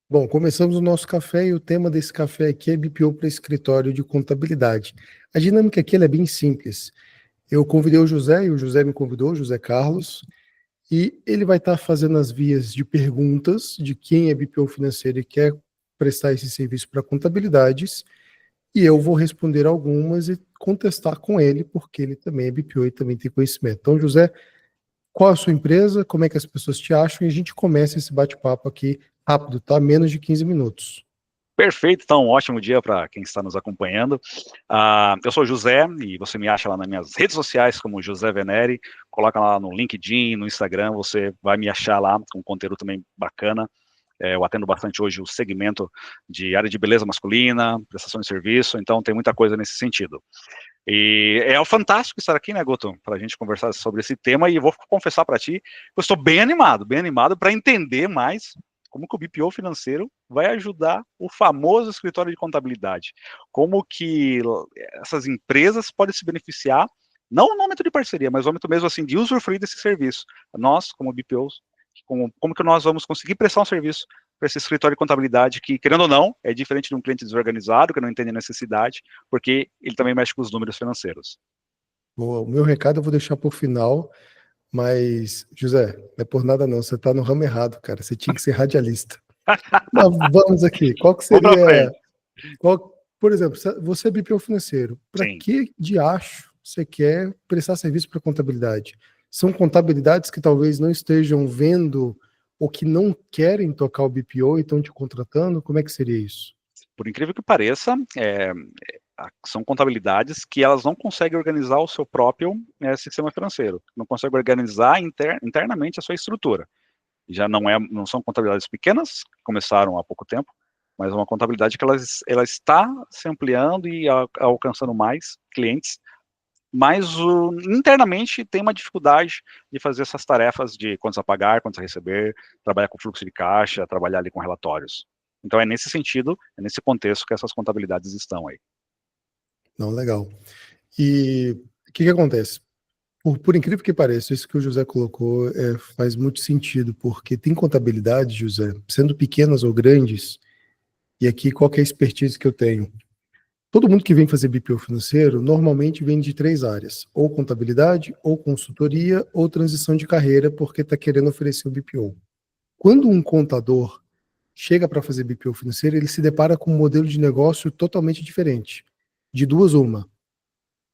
Bom, começamos o nosso café e o tema desse café aqui é BPO para escritório de contabilidade. A dinâmica aqui ela é bem simples. Eu convidei o José e o José me convidou, o José Carlos, e ele vai estar fazendo as vias de perguntas de quem é BPO financeiro e quer prestar esse serviço para contabilidades, e eu vou responder algumas e contestar com ele, porque ele também é BPO e também tem conhecimento. Então, José, qual a sua empresa? Como é que as pessoas te acham? E a gente começa esse bate-papo aqui rápido, tá? Menos de 15 minutos. Perfeito, então, um ótimo dia para quem está nos acompanhando. Eu sou o José e você me acha lá nas minhas redes sociais como José Venere. Coloca lá no LinkedIn, no Instagram, você vai me achar lá com conteúdo também bacana. Eu atendo bastante hoje o segmento de área de beleza masculina, prestação de serviço, então tem muita coisa nesse sentido. E é fantástico estar aqui, né, Guto, para a gente conversar sobre esse tema. E eu vou confessar para ti, eu estou bem animado para entender mais como que o BPO financeiro vai ajudar o famoso escritório de contabilidade. Como que essas empresas podem se beneficiar, não no momento de parceria, mas no momento mesmo assim de usufruir desse serviço. Nós, como BPOs, como que nós vamos conseguir prestar um serviço para esse escritório de contabilidade que, querendo ou não, é diferente de um cliente desorganizado, que não entende a necessidade, porque ele também mexe com os números financeiros. Boa, o meu recado eu vou deixar por final, mas, José, não é por nada não, você está no ramo errado, cara. Você tinha que ser radialista. Mas vamos aqui, qual que Vamos para seria, frente. por exemplo, você é BPO financeiro, para Sim. que de acho você quer prestar serviço para contabilidade? São contabilidades que talvez não estejam vendo ou que não querem tocar o BPO e estão te contratando? Como é que seria isso? Por incrível que pareça, são contabilidades que elas não conseguem organizar o seu próprio sistema financeiro, não conseguem organizar internamente a sua estrutura. Já não são contabilidades pequenas, que começaram há pouco tempo, mas é uma contabilidade que ela está se ampliando e alcançando mais clientes, mas internamente tem uma dificuldade de fazer essas tarefas de contas a pagar, contas a receber, trabalhar com fluxo de caixa, trabalhar ali com relatórios. Então é nesse sentido, é nesse contexto que essas contabilidades estão aí. Não, legal. E o que acontece? Por incrível que pareça, isso que o José colocou faz muito sentido, porque tem contabilidade, José, sendo pequenas ou grandes, e aqui qual que é a expertise que eu tenho? Todo mundo que vem fazer BPO financeiro normalmente vem de três áreas, ou contabilidade, ou consultoria, ou transição de carreira, porque está querendo oferecer o BPO. Quando um contador chega para fazer BPO financeiro, ele se depara com um modelo de negócio totalmente diferente. De duas, uma.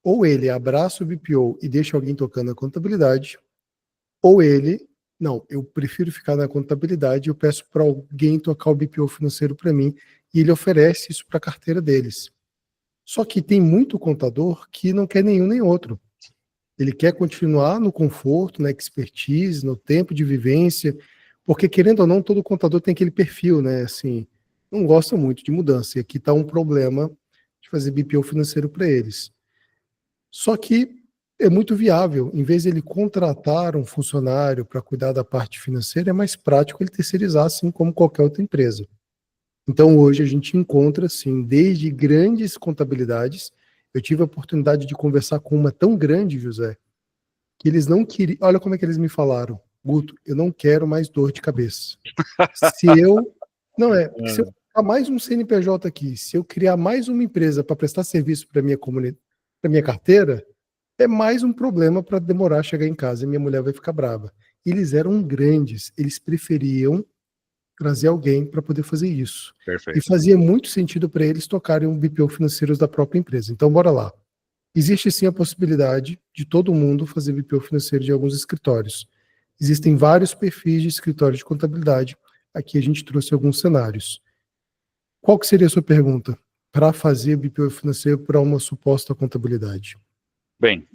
Ou ele abraça o BPO e deixa alguém tocando a contabilidade, ou ele, não, eu prefiro ficar na contabilidade, eu peço para alguém tocar o BPO financeiro para mim, e ele oferece isso para a carteira deles. Só que tem muito contador que não quer nenhum nem outro. Ele quer continuar no conforto, na expertise, no tempo de vivência, porque querendo ou não, todo contador tem aquele perfil, né? Assim, não gosta muito de mudança. E aqui está um problema de fazer BPO financeiro para eles. Só que é muito viável. Em vez de ele contratar um funcionário para cuidar da parte financeira, é mais prático ele terceirizar, assim como qualquer outra empresa. Então, hoje a gente encontra, assim, desde grandes contabilidades. Eu tive a oportunidade de conversar com uma tão grande, José, que eles não queriam. Olha como é que eles me falaram. Guto, eu não quero mais dor de cabeça. Se eu. Não é, porque se eu colocar mais um CNPJ aqui, se eu criar mais uma empresa para prestar serviço para minha comunidade, para minha carteira, é mais um problema para demorar a chegar em casa e minha mulher vai ficar brava. Eles eram grandes, eles preferiam trazer alguém para poder fazer isso. E Perfeito. fazia muito sentido para eles tocarem um BPO financeiros da própria empresa. Então, bora lá. Existe sim a possibilidade de todo mundo fazer BPO financeiro de alguns escritórios. Existem vários perfis de escritório de contabilidade. Aqui a gente trouxe alguns cenários. Qual que seria a sua pergunta para fazer BPO financeiro para uma suposta contabilidade? Bem,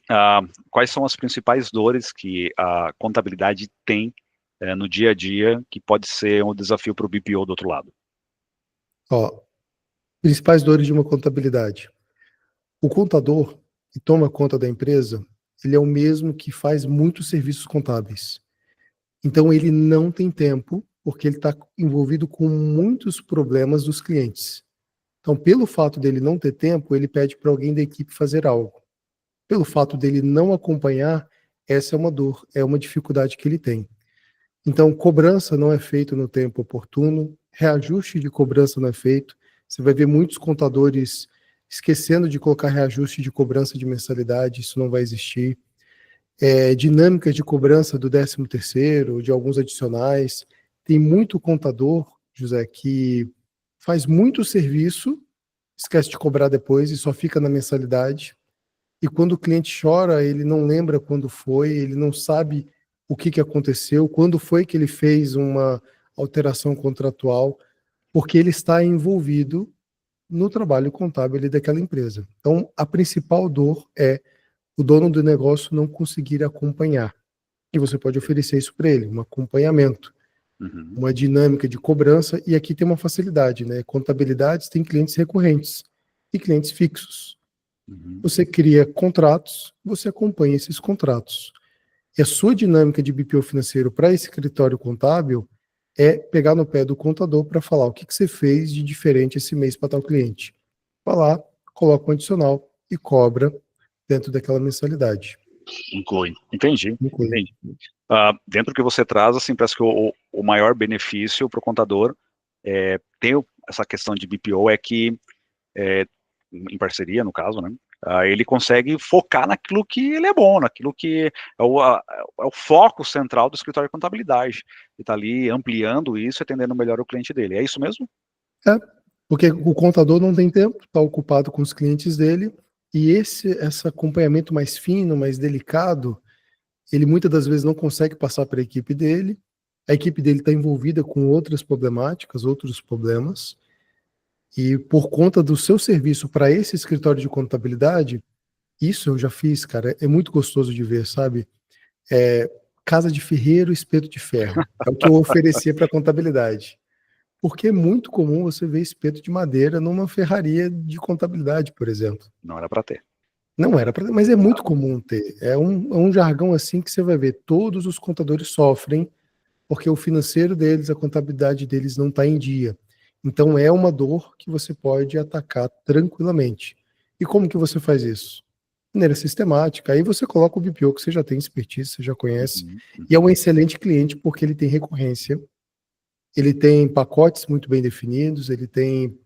quais são as principais dores que a contabilidade tem no dia a dia que pode ser um desafio para o BPO do outro lado? Ó, principais dores de uma contabilidade. O contador que toma conta da empresa, ele é o mesmo que faz muitos serviços contábeis. Então, ele não tem tempo, porque ele está envolvido com muitos problemas dos clientes. Então, pelo fato dele não ter tempo, ele pede para alguém da equipe fazer algo. Pelo fato dele não acompanhar, essa é uma dor, é uma dificuldade que ele tem. Então, cobrança não é feita no tempo oportuno, reajuste de cobrança não é feito. Você vai ver muitos contadores esquecendo de colocar reajuste de cobrança de mensalidade, isso não vai existir. Dinâmicas de cobrança do 13º, de alguns adicionais. Tem muito contador, José, que faz muito serviço, esquece de cobrar depois e só fica na mensalidade. E quando o cliente chora, ele não lembra quando foi, ele não sabe o que aconteceu, quando foi que ele fez uma alteração contratual, porque ele está envolvido no trabalho contábil ali daquela empresa. Então, a principal dor é o dono do negócio não conseguir acompanhar. E você pode oferecer isso para ele, um acompanhamento, Uhum. uma dinâmica de cobrança, e aqui tem uma facilidade, né? Contabilidades tem clientes recorrentes e clientes fixos. Uhum. Você cria contratos, você acompanha esses contratos. E a sua dinâmica de BPO financeiro para esse escritório contábil é pegar no pé do contador para falar o que você fez de diferente esse mês para tal cliente. Vai lá, coloca um adicional e cobra dentro daquela mensalidade. Inclui. Entendi. Inclui. Entendi. Dentro do que você traz, assim, parece que o maior benefício para o contador ter essa questão de BPO é que, em parceria, no caso, né, ele consegue focar naquilo que ele é bom, naquilo que é o foco central do escritório de contabilidade. Ele está ali ampliando isso e atendendo melhor o cliente dele. É isso mesmo? É, porque o contador não tem tempo, está ocupado com os clientes dele, e esse acompanhamento mais fino, mais delicado, ele muitas das vezes não consegue passar para a equipe dele está envolvida com outras problemáticas, outros problemas, e por conta do seu serviço para esse escritório de contabilidade, isso eu já fiz, cara, é muito gostoso de ver, sabe? É, casa de ferreiro, espeto de ferro, é o que eu oferecia para a contabilidade. Porque é muito comum você ver espeto de madeira numa ferraria de contabilidade, por exemplo. Não era para ter. Não era para, mas é muito comum ter. É um jargão assim que você vai ver. Todos os contadores sofrem porque o financeiro deles, a contabilidade deles não está em dia. Então é uma dor que você pode atacar tranquilamente. E como que você faz isso? De maneira sistemática. Aí você coloca o BPO que você já tem expertise, você já conhece, Uhum. e é um excelente cliente porque ele tem recorrência, ele tem pacotes muito bem definidos, ele tem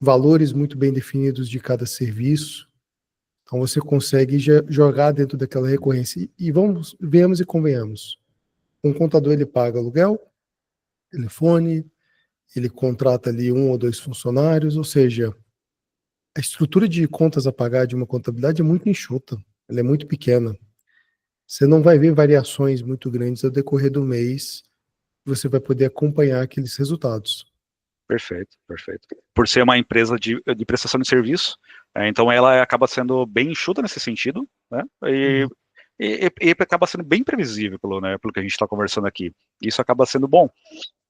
valores muito bem definidos de cada serviço. Então você consegue jogar dentro daquela recorrência. E vemos e convenhamos. Um contador ele paga aluguel, telefone, ele contrata ali 1 ou 2 funcionários, ou seja, a estrutura de contas a pagar de uma contabilidade é muito enxuta, ela é muito pequena. Você não vai ver variações muito grandes ao decorrer do mês, você vai poder acompanhar aqueles resultados. Perfeito, perfeito. Por ser uma empresa de prestação de serviço, então ela acaba sendo bem enxuta nesse sentido, né? E acaba sendo bem previsível pelo que a gente está conversando aqui. Isso acaba sendo bom.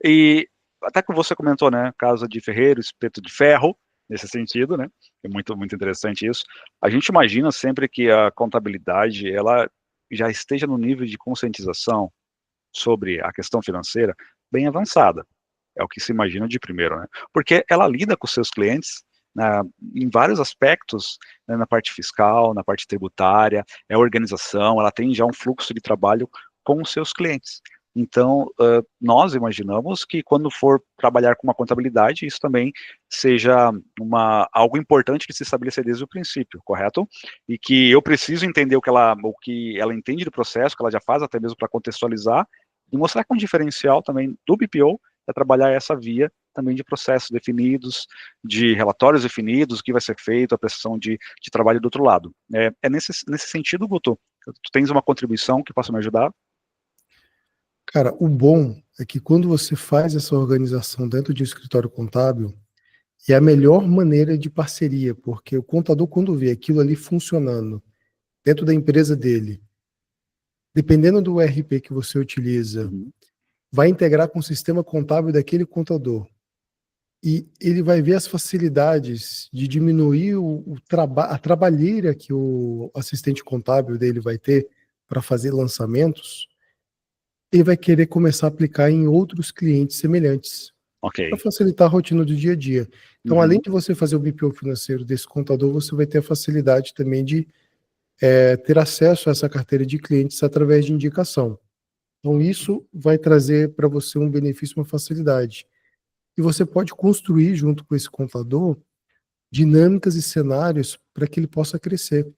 E até que você comentou, né? Casa de ferreiro, espeto de ferro, nesse sentido, né? É muito, muito interessante isso. A gente imagina sempre que a contabilidade ela já esteja no nível de conscientização sobre a questão financeira bem avançada. É o que se imagina de primeiro, né? Porque ela lida com seus clientes em vários aspectos, né, na parte fiscal, na parte tributária, é organização, ela tem já um fluxo de trabalho com os seus clientes. Então, nós imaginamos que quando for trabalhar com uma contabilidade, isso também seja algo importante de se estabelecer desde o princípio, correto? E que eu preciso entender o que ela entende do processo, que ela já faz, até mesmo para contextualizar, e mostrar que um diferencial também do BPO é trabalhar essa via também de processos definidos, de relatórios definidos, o que vai ser feito, a prestação de trabalho do outro lado. Nesse sentido, Guto, tu tens uma contribuição que possa me ajudar? Cara, o bom é que quando você faz essa organização dentro de um escritório contábil, é a melhor maneira de parceria, porque o contador, quando vê aquilo ali funcionando dentro da empresa dele, dependendo do ERP que você utiliza, Uhum. vai integrar com o sistema contábil daquele contador. E ele vai ver as facilidades de diminuir a trabalheira que o assistente contábil dele vai ter para fazer lançamentos. Ele vai querer começar a aplicar em outros clientes semelhantes, Ok. para facilitar a rotina do dia a dia. Então, além Uhum. de você fazer o BPO financeiro desse contador, você vai ter a facilidade também de ter acesso a essa carteira de clientes através de indicação. Então, isso vai trazer para você um benefício, uma facilidade. e você pode construir junto com esse contador dinâmicas e cenários para que ele possa crescer. Ele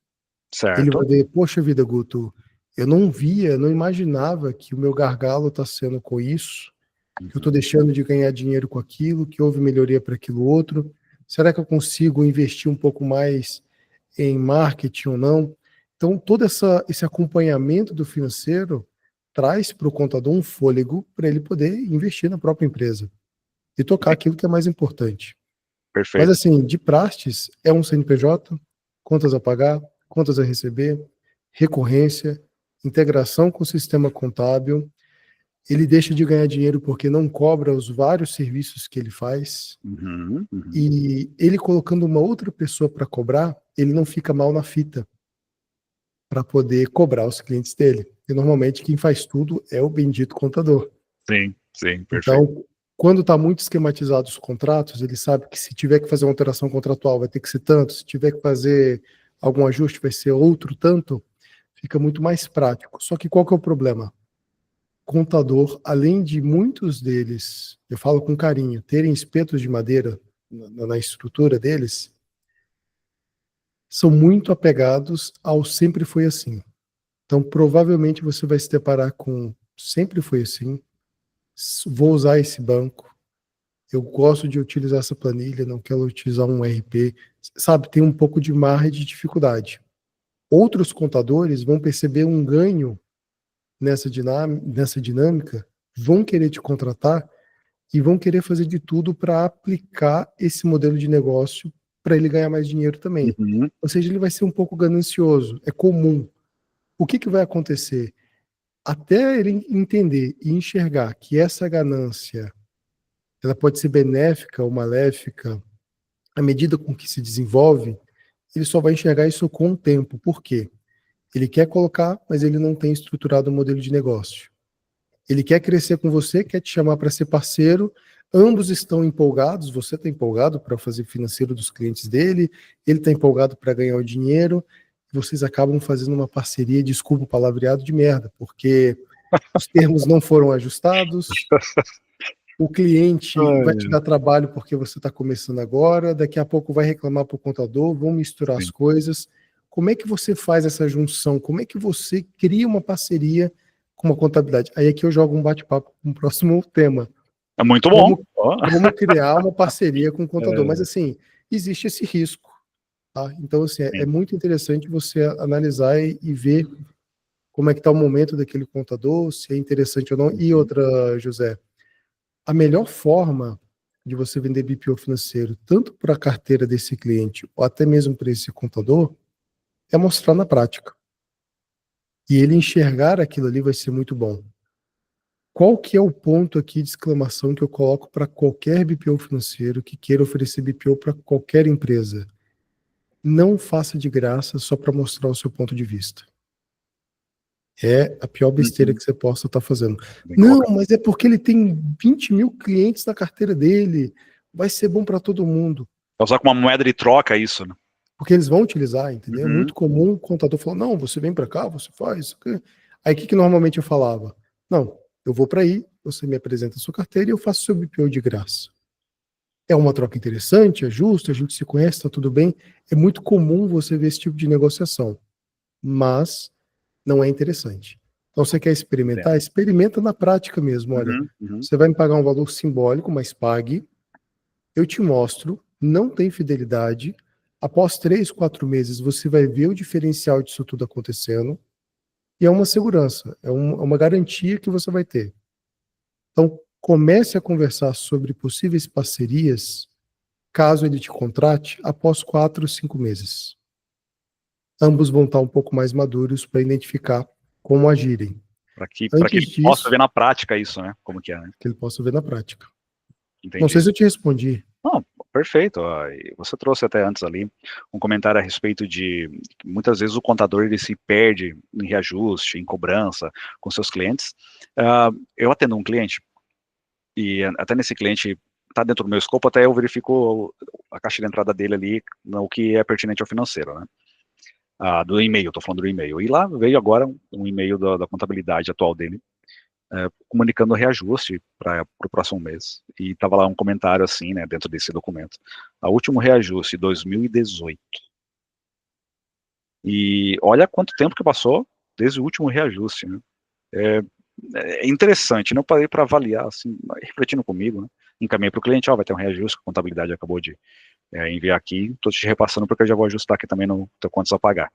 Certo. vai ver, poxa vida, Guto, eu não via, não imaginava que o meu gargalo está sendo com isso, que eu estou deixando de ganhar dinheiro com aquilo, que houve melhoria para aquilo outro. Será que eu consigo investir um pouco mais em marketing ou não? Então, todo esse acompanhamento do financeiro traz para o contador um fôlego para ele poder investir na própria empresa e tocar aquilo que é mais importante. Mas Perfeito. assim, de prastes, é um CNPJ, contas a pagar, contas a receber, recorrência, integração com o sistema contábil. Ele deixa de ganhar dinheiro porque não cobra os vários serviços que ele faz. Uhum. E ele colocando uma outra pessoa para cobrar, ele não fica mal na fita para poder cobrar os clientes dele. E normalmente quem faz tudo é o bendito contador. Sim, sim, perfeito. Então, quando está muito esquematizado os contratos, ele sabe que se tiver que fazer uma alteração contratual vai ter que ser tanto, se tiver que fazer algum ajuste vai ser outro tanto, fica muito mais prático. Só que qual que é o problema? Contador, além de muitos deles, eu falo com carinho, terem espetos de madeira na estrutura deles, são muito apegados ao sempre foi assim. Então, provavelmente você vai se deparar com sempre foi assim, vou usar esse banco, eu gosto de utilizar essa planilha, não quero utilizar um RP, sabe, tem um pouco de marra e de dificuldade. Outros contadores vão perceber um ganho nessa dinâmica, vão querer te contratar e vão querer fazer de tudo para aplicar esse modelo de negócio para ele ganhar mais dinheiro também. Uhum. Ou seja, ele vai ser um pouco ganancioso, é comum. O que vai acontecer? Até ele entender e enxergar que essa ganância ela pode ser benéfica ou maléfica à medida com que se desenvolve, ele só vai enxergar isso com o tempo. Por quê? Ele quer colocar, mas ele não tem estruturado o modelo de negócio. Ele quer crescer com você, quer te chamar para ser parceiro, ambos estão empolgados, você está empolgado para fazer financeiro dos clientes dele, ele está empolgado para ganhar o dinheiro, vocês acabam fazendo uma parceria, desculpa o palavreado, de merda, porque os termos não foram ajustados, o cliente vai te Ai, dar trabalho porque você está começando agora, daqui a pouco vai reclamar para o contador, vão misturar as sim. coisas. Como é que você faz essa junção? Como é que você cria uma parceria com uma contabilidade? Aí aqui eu jogo um bate-papo com o próximo tema. É muito bom. Como, como criar uma parceria com o contador? Mas assim, existe esse risco. Tá? Então, assim, é muito interessante você analisar e ver como é que está o momento daquele contador, se é interessante ou não. E outra, José, a melhor forma de você vender BPO financeiro, tanto para a carteira desse cliente ou até mesmo para esse contador, é mostrar na prática. E ele enxergar aquilo ali vai ser muito bom. Qual que é o ponto aqui de exclamação que eu coloco para qualquer BPO financeiro que queira oferecer BPO para qualquer empresa? Não faça de graça só para mostrar o seu ponto de vista. É a pior besteira que você possa estar fazendo. Bem Não, colocado. mas é porque ele tem 20 mil clientes na carteira dele. Vai ser bom para todo mundo. É usar como uma moeda de troca isso, né? Porque eles vão utilizar, entendeu? É Uhum. muito comum o contador falar, não, você vem para cá, você faz. Aí o que normalmente eu falava? Não, eu vou para aí, você me apresenta a sua carteira e eu faço seu BPO de graça. É uma troca interessante, é justo, a gente se conhece, está tudo bem. É muito comum você ver esse tipo de negociação, mas não é interessante. Então, você quer experimentar? Experimenta na prática mesmo. Olha, você vai me pagar um valor simbólico, mas pague. Eu te mostro, não tem fidelidade. Após 3, 4 meses, você vai ver o diferencial disso tudo acontecendo. E é uma segurança, é uma garantia que você vai ter. Então, comece a conversar sobre possíveis parcerias, caso ele te contrate, após 4, 5 meses. Ambos vão estar um pouco mais maduros para identificar como agirem. Para que Antes ele possa disso, ver na prática isso, né? Como que é, né? que ele possa ver na prática. Não sei Entendi. se eu te respondi. Não, perfeito. E você trouxe até antes ali um comentário a respeito de que muitas vezes o contador ele se perde em reajuste, em cobrança com seus clientes. Eu atendo um cliente e até nesse cliente está dentro do meu escopo, até eu verifico a caixa de entrada dele ali, o que é pertinente ao financeiro, né? Do e-mail, estou falando do e-mail. E lá veio agora um e-mail da contabilidade atual dele, comunicando o reajuste para o próximo mês. E estava lá um comentário assim, né, dentro desse documento. O último reajuste, 2018. E olha quanto tempo que passou desde o último reajuste, né? É interessante, né? Eu parei para avaliar, assim, refletindo comigo, né? Encaminhei para o cliente, vai ter um reajuste, a contabilidade acabou de enviar aqui, estou te repassando porque eu já vou ajustar aqui também no teu contas a pagar.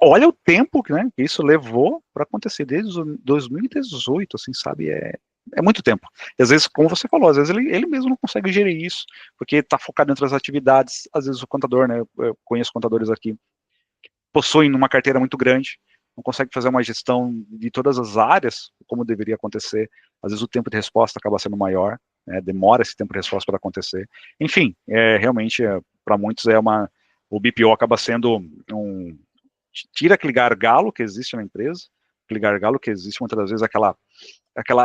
Olha o tempo, né, que isso levou para acontecer desde 2018, assim, sabe? É muito tempo. E às vezes, como você falou, às vezes ele mesmo não consegue gerir isso, porque está focado em outras atividades. Às vezes o contador, né? Eu conheço contadores aqui que possuem uma carteira muito grande, não consegue fazer uma gestão de todas as áreas como deveria acontecer. Às vezes o tempo de resposta acaba sendo maior, né, demora esse tempo de resposta para acontecer. Enfim, realmente, para muitos o BPO acaba sendo tira aquele gargalo que existe na empresa, aquele gargalo que existe muitas das vezes, aquela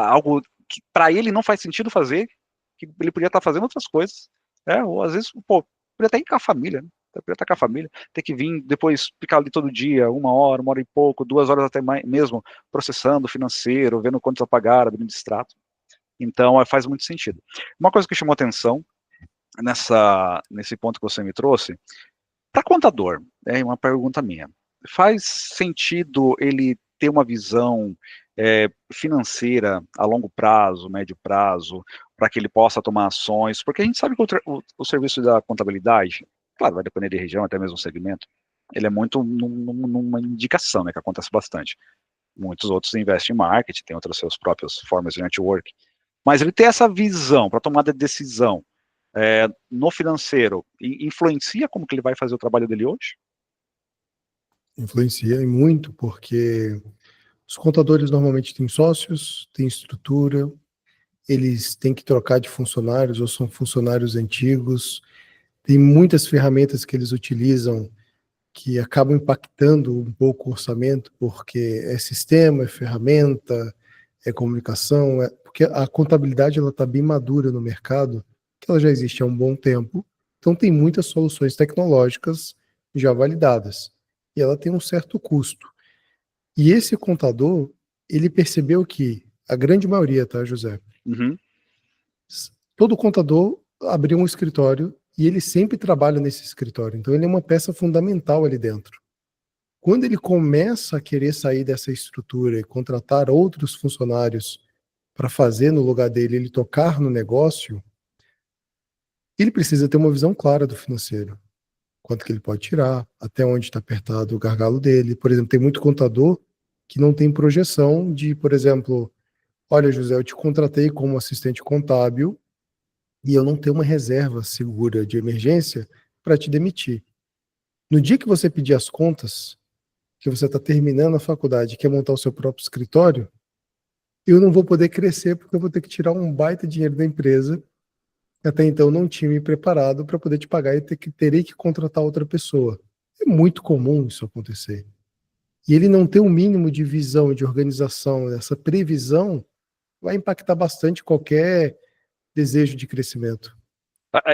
algo que para ele não faz sentido fazer, que ele podia estar fazendo outras coisas, ou às vezes, podia até ir com a família, né? Podia estar com a família, ter que vir depois ficar ali todo dia, 1 hora e pouco, 2 horas até mais, mesmo processando financeiro, vendo quantos a pagar, abrindo extrato. Então, faz muito sentido. Uma coisa que chamou atenção nesse ponto que você me trouxe, para contador, é uma pergunta minha. Faz sentido ele ter uma visão financeira a longo prazo, médio prazo, para que ele possa tomar ações? Porque a gente sabe que o serviço da contabilidade, claro, vai depender de região, até mesmo segmento, ele é muito numa indicação, né, que acontece bastante. Muitos outros investem em marketing, tem outras suas próprias formas de network. Mas ele tem essa visão para tomada de decisão no financeiro, influencia como que ele vai fazer o trabalho dele hoje? Influencia e muito, porque os contadores normalmente têm sócios, têm estrutura, eles têm que trocar de funcionários ou são funcionários antigos, tem muitas ferramentas que eles utilizam que acabam impactando um pouco o orçamento, porque é sistema, é ferramenta, é comunicação, porque a contabilidade ela está bem madura no mercado, que ela já existe há um bom tempo, então tem muitas soluções tecnológicas já validadas, e ela tem um certo custo. E esse contador, ele percebeu que, a grande maioria, tá, José? Uhum. Todo contador abriu um escritório e ele sempre trabalha nesse escritório, então ele é uma peça fundamental ali dentro. Quando ele começa a querer sair dessa estrutura e contratar outros funcionários para fazer no lugar dele, ele tocar no negócio, ele precisa ter uma visão clara do financeiro. Quanto que ele pode tirar, até onde está apertado o gargalo dele. Por exemplo, tem muito contador que não tem projeção de, por exemplo, olha, José, eu te contratei como assistente contábil e eu não tenho uma reserva segura de emergência para te demitir. No dia que você pedir as contas, que você está terminando a faculdade e quer montar o seu próprio escritório, eu não vou poder crescer porque eu vou ter que tirar um baita dinheiro da empresa. Até então não tinha me preparado para poder te pagar e terei que contratar outra pessoa. É muito comum isso acontecer. E ele não ter o mínimo de visão e de organização, essa previsão, vai impactar bastante qualquer desejo de crescimento.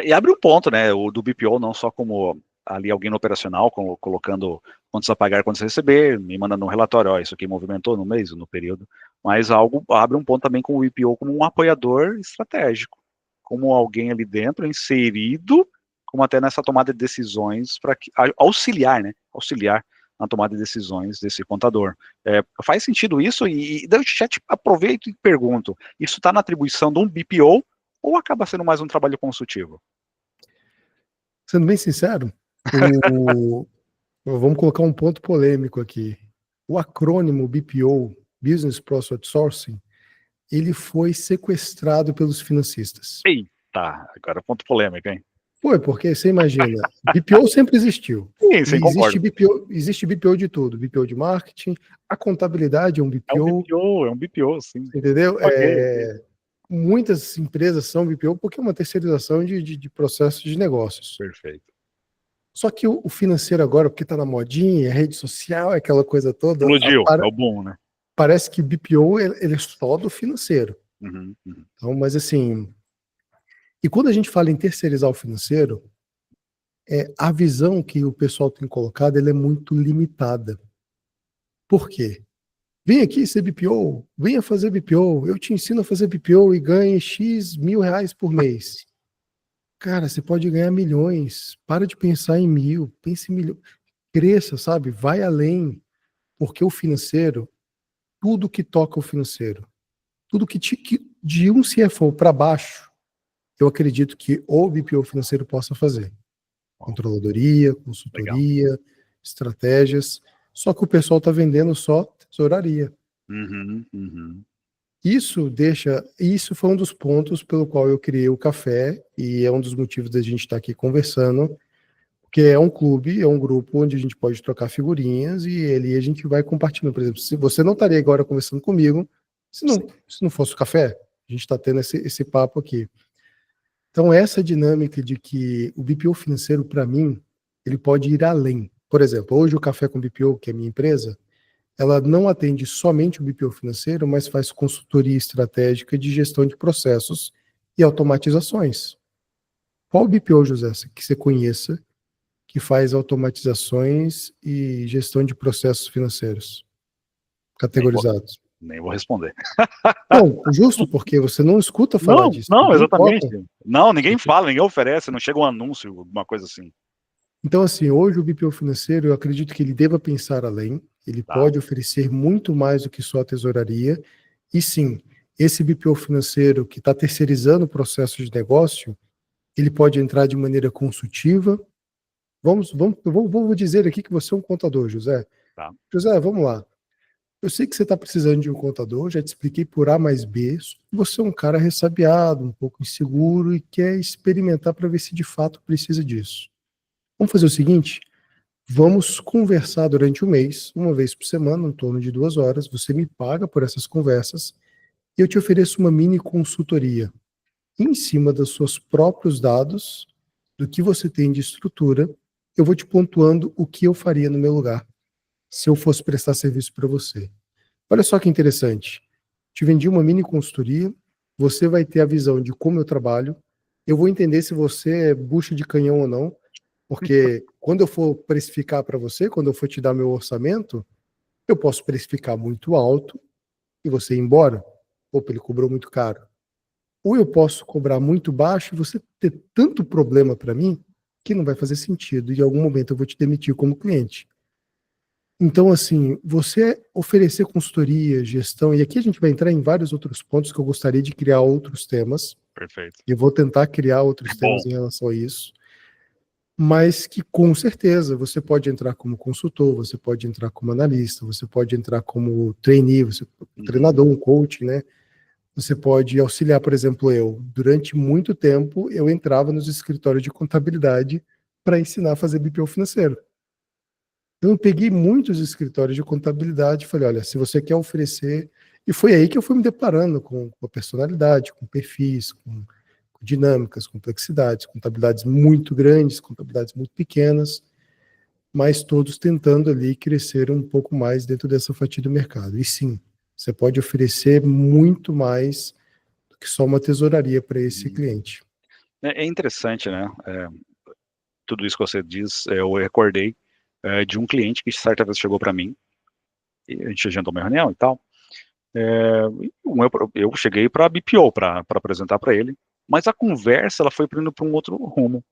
E abre um ponto, né, o do BPO, não só como ali alguém no operacional, colocando quantos a pagar, quantos a receber, me mandando um relatório, isso aqui movimentou no mês, no período, mas abre um ponto também com o BPO como um apoiador estratégico, como alguém ali dentro, inserido, como até nessa tomada de decisões, para auxiliar, né, auxiliar na tomada de decisões desse contador. Faz sentido isso? E eu já te aproveito e pergunto, isso está na atribuição de um BPO ou acaba sendo mais um trabalho consultivo? Sendo bem sincero, vamos colocar um ponto polêmico aqui. O acrônimo BPO, Business Process Outsourcing, ele foi sequestrado pelos financistas. Eita, agora ponto polêmico, hein? Foi, porque você imagina, BPO sempre existiu. Sim, E sim, concordo. existe BPO de tudo, BPO de marketing, a contabilidade é um BPO, É um BPO, sim. entendeu? Ok. Muitas empresas são BPO porque é uma terceirização de processos de negócios. Perfeito. Só que o financeiro agora, porque está na modinha, rede social, aquela coisa toda, Explodiu, é o boom, né? parece que BPO ele é só do financeiro. Uhum. Então, mas assim, e quando a gente fala em terceirizar o financeiro, a visão que o pessoal tem colocado ela é muito limitada. Por quê? Vem aqui ser BPO, venha fazer BPO, eu te ensino a fazer BPO e ganhe X mil reais por mês. Cara, você pode ganhar milhões. Para de pensar em mil, pense em milhões. Cresça, sabe? Vai além. Porque o financeiro, tudo que toca o financeiro, tudo que de um CFO para baixo, eu acredito que o BPO financeiro possa fazer. Controladoria, Legal. consultoria, estratégias. Só que o pessoal está vendendo só tesouraria. Uhum, uhum. Isso foi um dos pontos pelo qual eu criei o café e é um dos motivos da gente estar aqui conversando, porque é um clube, é um grupo onde a gente pode trocar figurinhas e ali a gente vai compartilhando. Por exemplo, se você não estaria agora conversando comigo, Sim, se não fosse o café, a gente está tendo esse papo aqui. Então, essa dinâmica de que o BPO financeiro, para mim, ele pode ir além. Por exemplo, hoje o Café com BPO, que é a minha empresa, ela não atende somente o BPO financeiro, mas faz consultoria estratégica de gestão de processos e automatizações. Qual BPO, José, que você conheça, que faz automatizações e gestão de processos financeiros nem vou, categorizados? nem vou responder. Não, justo, porque você não escuta falar Não, disso, não, ninguém exatamente. toca. Não, ninguém fala, ninguém oferece, não chega um anúncio, alguma coisa assim. Então, assim, hoje o BPO financeiro, eu acredito que ele deva pensar além, ele Tá. pode oferecer muito mais do que só a tesouraria, e sim, esse BPO financeiro que está terceirizando o processo de negócio, ele pode entrar de maneira consultiva. Vou dizer aqui que você é um contador, José. Tá. José, vamos lá. Eu sei que você está precisando de um contador, já te expliquei por A mais B. Você é um cara ressabiado, um pouco inseguro e quer experimentar para ver se de fato precisa disso. Vamos fazer o seguinte: vamos conversar durante o mês, uma vez por semana, em torno de 2 horas. Você me paga por essas conversas e eu te ofereço uma mini consultoria em cima dos seus próprios dados, do que você tem de estrutura. Eu vou te pontuando o que eu faria no meu lugar, se eu fosse prestar serviço para você. Olha só que interessante. Te vendi uma mini consultoria, você vai ter a visão de como eu trabalho, eu vou entender se você é bucha de canhão ou não, porque quando eu for precificar para você, quando eu for te dar meu orçamento, eu posso precificar muito alto e você ir embora. Opa, ele cobrou muito caro. Ou eu posso cobrar muito baixo e você ter tanto problema para mim que não vai fazer sentido. E em algum momento eu vou te demitir como cliente. Então, assim, você oferecer consultoria, gestão, e aqui a gente vai entrar em vários outros pontos que eu gostaria de criar outros temas, Perfeito. e eu vou tentar criar Que outros bom. temas em relação a isso, mas que com certeza você pode entrar como consultor, você pode entrar como analista, você pode entrar como trainee, Uhum. treinador, um coach, né? Você pode auxiliar, por exemplo, eu. Durante muito tempo, eu entrava nos escritórios de contabilidade para ensinar a fazer BPO financeiro. Então, eu peguei muitos escritórios de contabilidade e falei, olha, se você quer oferecer... E foi aí que eu fui me deparando com a personalidade, com perfis, com dinâmicas, complexidades, contabilidades muito grandes, contabilidades muito pequenas, mas todos tentando ali crescer um pouco mais dentro dessa fatia do mercado. E sim, você pode oferecer muito mais do que só uma tesouraria para esse Uhum. cliente. É interessante, né? Tudo isso que você diz, eu recordei de um cliente que certa vez chegou para mim, e a gente agendou uma reunião e tal. Eu cheguei para BPO para apresentar para ele, mas a conversa ela foi indo para um outro rumo.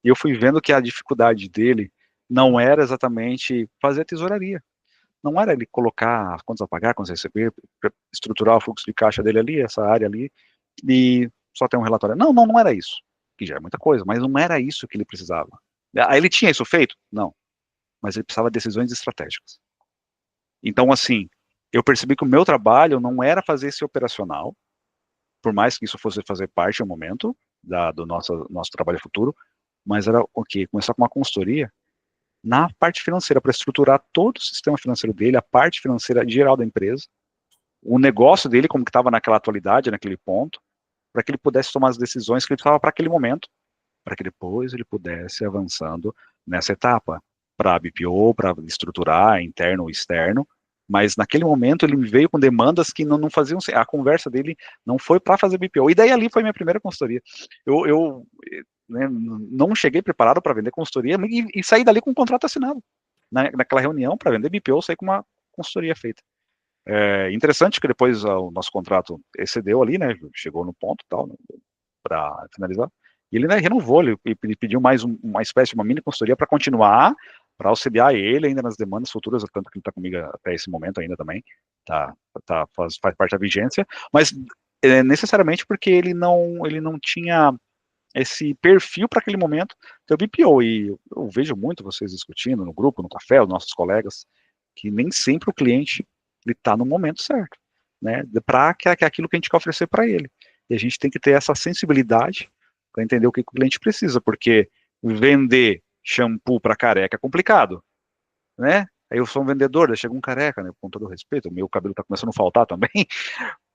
E eu fui vendo que a dificuldade dele não era exatamente fazer a tesouraria. Não era ele colocar as contas a pagar, contas a receber, estruturar o fluxo de caixa dele ali, essa área ali, e só ter um relatório. Não, não, não era isso. Que já é muita coisa, mas não era isso que ele precisava. Ah, ele tinha isso feito? Não. Mas ele precisava de decisões estratégicas. Então, assim, eu percebi que o meu trabalho não era fazer esse operacional, por mais que isso fosse fazer parte no momento do nosso trabalho futuro, mas era o quê? Começar com uma consultoria na parte financeira, para estruturar todo o sistema financeiro dele, a parte financeira geral da empresa, o negócio dele, como que estava naquela atualidade, naquele ponto, para que ele pudesse tomar as decisões que ele precisava para aquele momento, para que depois ele pudesse ir avançando nessa etapa, para a BPO, para estruturar interno ou externo, mas naquele momento ele me veio com demandas que não faziam, a conversa dele não foi para fazer BPO, e daí ali foi minha primeira consultoria. Eu né, não cheguei preparado para vender consultoria e saí dali com um contrato assinado. Naquela reunião, para vender BPO, eu saí com uma consultoria feita. Interessante que depois o nosso contrato excedeu ali, né, chegou no ponto e tal, né, para finalizar, e ele, né, renovou, ele pediu mais uma espécie de uma mini consultoria para continuar, para auxiliar ele ainda nas demandas futuras, tanto que ele está comigo até esse momento ainda também, faz parte da vigência, mas necessariamente porque ele não tinha esse perfil para aquele momento ter o BPO, e eu vejo muito vocês discutindo no grupo, no café, os nossos colegas, que nem sempre o cliente ele está no momento certo, né, para aquilo que a gente quer oferecer para ele, e a gente tem que ter essa sensibilidade para entender o que o cliente precisa, porque vender shampoo para careca é complicado, né, aí eu sou um vendedor, daí chega um careca, né, com todo o respeito, o meu cabelo está começando a faltar também,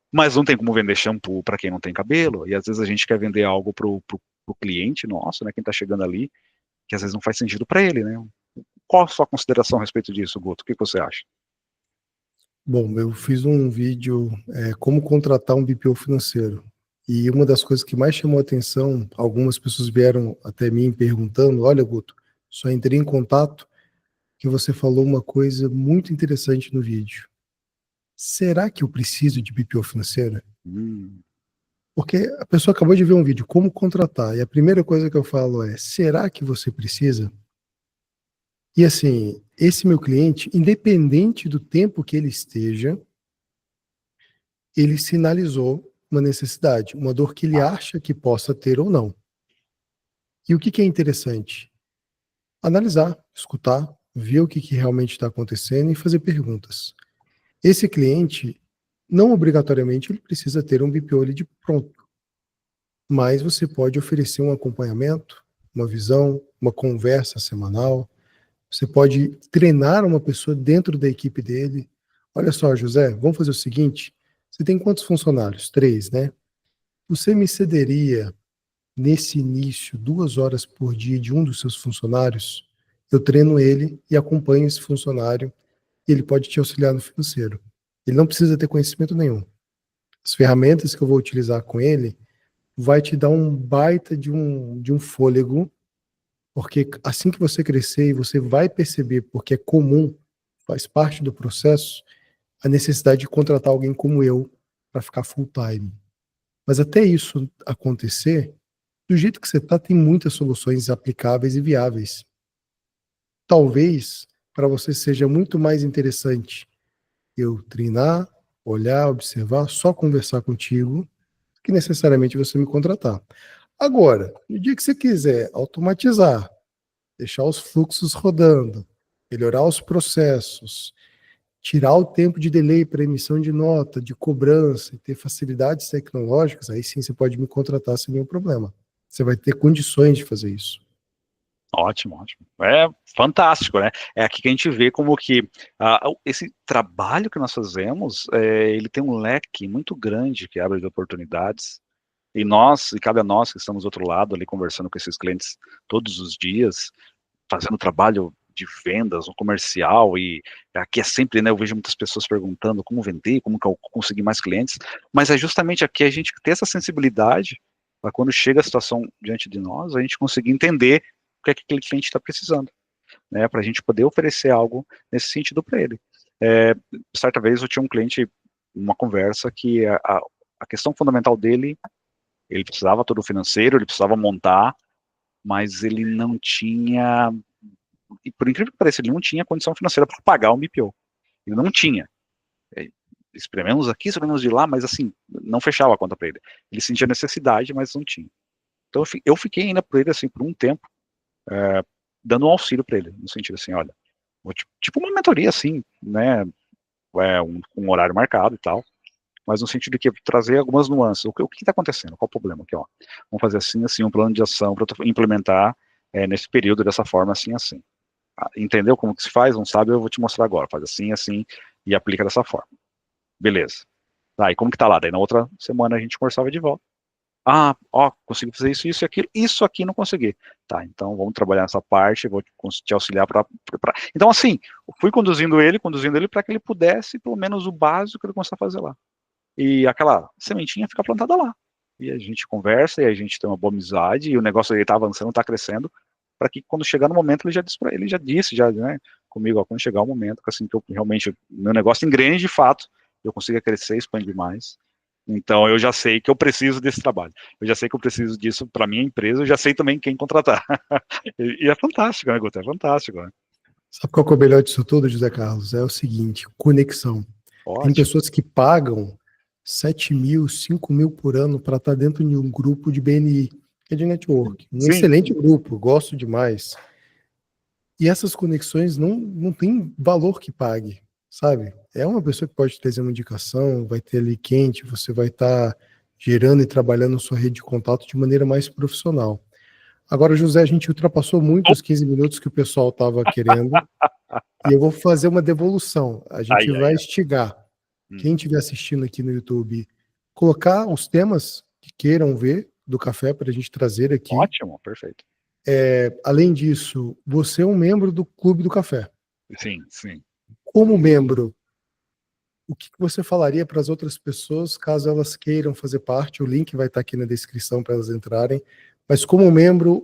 mas não tem como vender shampoo para quem não tem cabelo, e às vezes a gente quer vender algo pro cliente nosso, né, quem está chegando ali, que às vezes não faz sentido para ele, né. Qual a sua consideração a respeito disso, Guto? O que você acha? Bom, eu fiz um vídeo como contratar um BPO financeiro. E uma das coisas que mais chamou a atenção, algumas pessoas vieram até mim perguntando, olha, Guto, só entrei em contato que você falou uma coisa muito interessante no vídeo. Será que eu preciso de BPO financeira? Hum, Porque a pessoa acabou de ver um vídeo, como contratar, e a primeira coisa que eu falo é, será que você precisa? E assim, esse meu cliente, independente do tempo que ele esteja, ele sinalizou uma necessidade, uma dor que ele acha que possa ter ou não. E o que é interessante? Analisar, escutar, ver o que realmente está acontecendo e fazer perguntas. Esse cliente, não obrigatoriamente, ele precisa ter um BPO ali de pronto, mas você pode oferecer um acompanhamento, uma visão, uma conversa semanal. Você pode treinar uma pessoa dentro da equipe dele. Olha só, José, vamos fazer o seguinte: você tem quantos funcionários? 3, né? Você me cederia, nesse início, 2 horas por dia de um dos seus funcionários? Eu treino ele e acompanho esse funcionário e ele pode te auxiliar no financeiro. Ele não precisa ter conhecimento nenhum. As ferramentas que eu vou utilizar com ele vai te dar um baita de um fôlego, porque assim que você crescer e você vai perceber, porque é comum, faz parte do processo, a necessidade de contratar alguém como eu para ficar full time. Mas até isso acontecer, do jeito que você está, tem muitas soluções aplicáveis e viáveis. Talvez para você seja muito mais interessante eu treinar, olhar, observar, só conversar contigo, que necessariamente você me contratar. Agora, no dia que você quiser automatizar, deixar os fluxos rodando, melhorar os processos, tirar o tempo de delay para emissão de nota, de cobrança, e ter facilidades tecnológicas, aí sim você pode me contratar sem nenhum problema. Você vai ter condições de fazer isso. ótimo, ótimo. É fantástico, né? É aqui que a gente vê como que esse trabalho que nós fazemos, ele tem um leque muito grande que abre de oportunidades. E cabe a nós que estamos do outro lado ali conversando com esses clientes todos os dias, fazendo trabalho de vendas, no comercial, e aqui é sempre, né, eu vejo muitas pessoas perguntando como vender, como que eu conseguir mais clientes, mas é justamente aqui a gente ter essa sensibilidade para quando chega a situação diante de nós, a gente conseguir entender o que é que aquele cliente está precisando, né, para a gente poder oferecer algo nesse sentido para ele. Certa vez eu tinha um cliente, uma conversa que a questão fundamental dele, ele precisava todo o financeiro, ele precisava montar, mas ele não tinha, e por incrível que pareça, ele não tinha condição financeira para pagar o MPO. Ele não tinha. Esprememos aqui, esprememos de lá, mas assim, não fechava a conta para ele. Ele sentia necessidade, mas não tinha. Então eu fiquei ainda por ele, assim, por um tempo, dando um auxílio para ele, no sentido assim, olha, tipo uma mentoria, assim, né, um horário marcado e tal, mas no sentido de que trazer algumas nuances. O que está acontecendo? Qual o problema aqui, ó? Vamos fazer assim, assim, um plano de ação para implementar nesse período dessa forma, assim, assim. Entendeu como que se faz? Não sabe? Eu vou te mostrar agora. Faz assim, assim, e aplica dessa forma. Beleza. Tá, e como que tá lá? Daí na outra semana a gente conversava de volta. Ah, ó, consegui fazer isso, isso e aquilo. Isso aqui não consegui. Tá, então vamos trabalhar nessa parte, vou te auxiliar para. Então, assim, fui conduzindo ele para que ele pudesse, pelo menos o básico, ele começar a fazer lá. E aquela sementinha fica plantada lá. E a gente conversa, e a gente tem uma boa amizade, e o negócio ele tá avançando, tá crescendo, para que quando chegar no momento ele já disse ele já disse, já, né, comigo, ó, quando chegar o momento, assim, que eu realmente, meu negócio engrene de fato, eu consiga crescer e expandir mais. Então, eu já sei que eu preciso desse trabalho. Eu já sei que eu preciso disso para minha empresa, eu já sei também quem contratar. E é fantástico, né, Guto? É fantástico, né? Sabe qual que é o melhor disso tudo, José Carlos? É o seguinte, conexão. Tem Ótimo. pessoas que pagam 7 mil, 5 mil por ano para estar dentro de um grupo de BNI, que é de network. Um Sim, excelente grupo, gosto demais. E essas conexões não tem valor que pague, sabe? É uma pessoa que pode trazer uma indicação, vai ter ali quente, você vai estar gerando e trabalhando sua rede de contato de maneira mais profissional. Agora, José, a gente ultrapassou muito os 15 minutos que o pessoal estava querendo, e eu vou fazer uma devolução. A ai, gente ai, vai ai. estigar Hum. quem estiver assistindo aqui no YouTube, colocar os temas que queiram ver do café para a gente trazer aqui. Ótimo, perfeito. Além disso, você é um membro do Clube do Café. Sim, sim. Como membro, o que você falaria para as outras pessoas caso elas queiram fazer parte? O link vai estar aqui na descrição para elas entrarem. Mas como membro,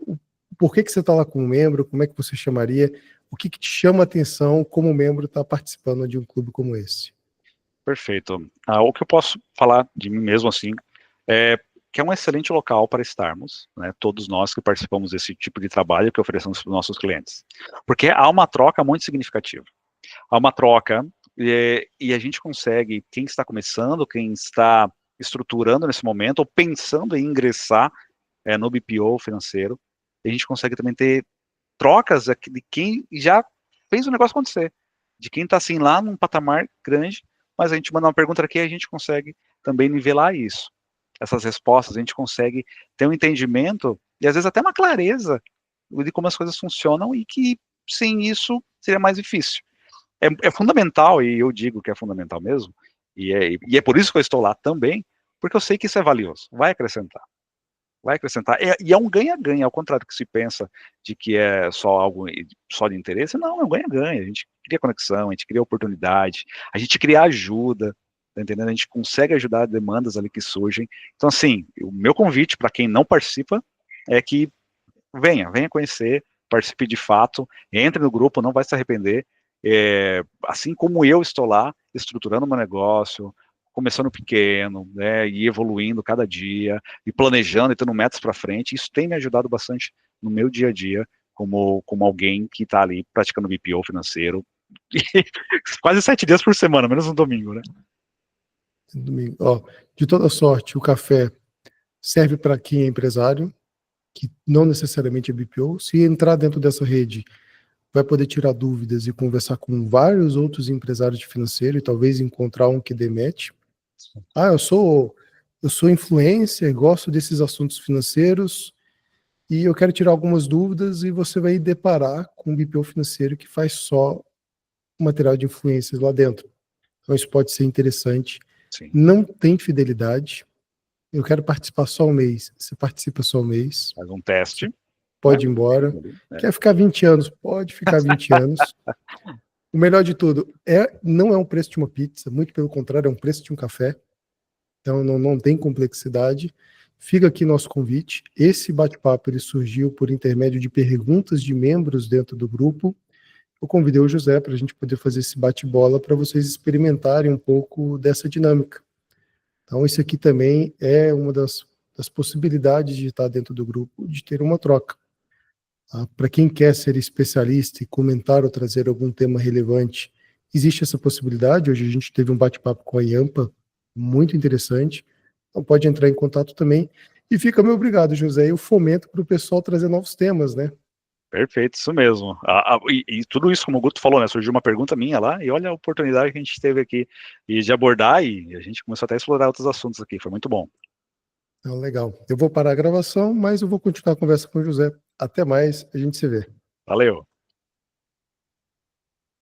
por que você está lá como membro? Como é que você chamaria? O que te chama a atenção como membro estar participando de um clube como esse? Perfeito. O que eu posso falar de mim mesmo, assim, é que é um excelente local para estarmos, né, todos nós que participamos desse tipo de trabalho que oferecemos para os nossos clientes. Porque há uma troca muito significativa. Há uma troca e a gente consegue, quem está começando, quem está estruturando nesse momento, ou pensando em ingressar no BPO financeiro, a gente consegue também ter trocas de quem já fez o negócio acontecer, de quem está assim lá num patamar grande, mas a gente manda uma pergunta aqui e a gente consegue também nivelar isso. Essas respostas, a gente consegue ter um entendimento e às vezes até uma clareza de como as coisas funcionam e que sem isso seria mais difícil. É fundamental, e eu digo que é fundamental mesmo, e é por isso que eu estou lá também, porque eu sei que isso é valioso, vai acrescentar. Vai acrescentar. E é um ganha-ganha, ao contrário do que se pensa de que é só algo só de interesse. Não, é um ganha-ganha. A gente cria conexão, a gente cria oportunidade, a gente cria ajuda, tá entendendo? A gente consegue ajudar demandas ali que surgem. Então, assim, o meu convite para quem não participa é que venha conhecer, participe de fato, entre no grupo, não vai se arrepender. Assim como eu estou lá, estruturando meu negócio, começando pequeno, né, e evoluindo cada dia, e planejando e tendo metas para frente, isso tem me ajudado bastante no meu dia a dia, como alguém que está ali praticando BPO financeiro, quase 7 dias por semana, menos no domingo, né? Domingo. Ó, de toda sorte, o café serve para quem é empresário, que não necessariamente é BPO. Se entrar dentro dessa rede, vai poder tirar dúvidas e conversar com vários outros empresários de financeiro e talvez encontrar um que demete. Eu sou influencer, gosto desses assuntos financeiros e eu quero tirar algumas dúvidas e você vai deparar com um BPO financeiro que faz só material de influências lá dentro. Então isso pode ser interessante. Sim. Não tem fidelidade. Eu quero participar só um mês. Você participa só um mês. Faz um teste, né? Pode ir embora. Quer ficar 20 anos? Pode ficar 20 anos. O melhor de tudo, não é um preço de uma pizza, muito pelo contrário, é um preço de um café. Então não tem complexidade. Fica aqui nosso convite. Esse bate-papo ele surgiu por intermédio de perguntas de membros dentro do grupo. Eu convidei o José para a gente poder fazer esse bate-bola para vocês experimentarem um pouco dessa dinâmica. Então, isso aqui também é uma das possibilidades de estar dentro do grupo, de ter uma troca. Para quem quer ser especialista e comentar ou trazer algum tema relevante, existe essa possibilidade. Hoje a gente teve um bate-papo com a Iampa, muito interessante. Então, pode entrar em contato também. E fica meu obrigado, José. Eu fomento para o pessoal trazer novos temas, né? Perfeito, isso mesmo. E tudo isso, como o Guto falou, né? Surgiu uma pergunta minha lá, e olha a oportunidade que a gente teve aqui e de abordar, e a gente começou até a explorar outros assuntos aqui, foi muito bom. Então, legal. Eu vou parar a gravação, mas eu vou continuar a conversa com o José. Até mais, a gente se vê. Valeu.